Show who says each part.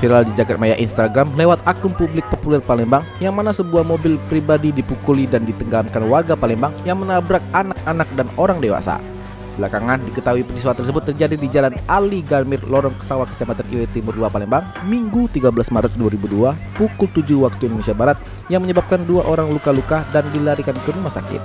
Speaker 1: viral di jagat maya Instagram lewat akun publik populer Palembang, yang mana sebuah mobil pribadi dipukuli dan ditenggelamkan warga Palembang yang menabrak anak-anak dan orang dewasa. Belakangan diketahui peristiwa tersebut terjadi di Jalan Ali Garmir, Lorong Kesawah, Kecamatan Ilir Timur 2, Palembang, Minggu 13 Maret 2002, pukul 7 waktu Indonesia Barat, yang menyebabkan 2 orang luka-luka dan dilarikan ke rumah sakit.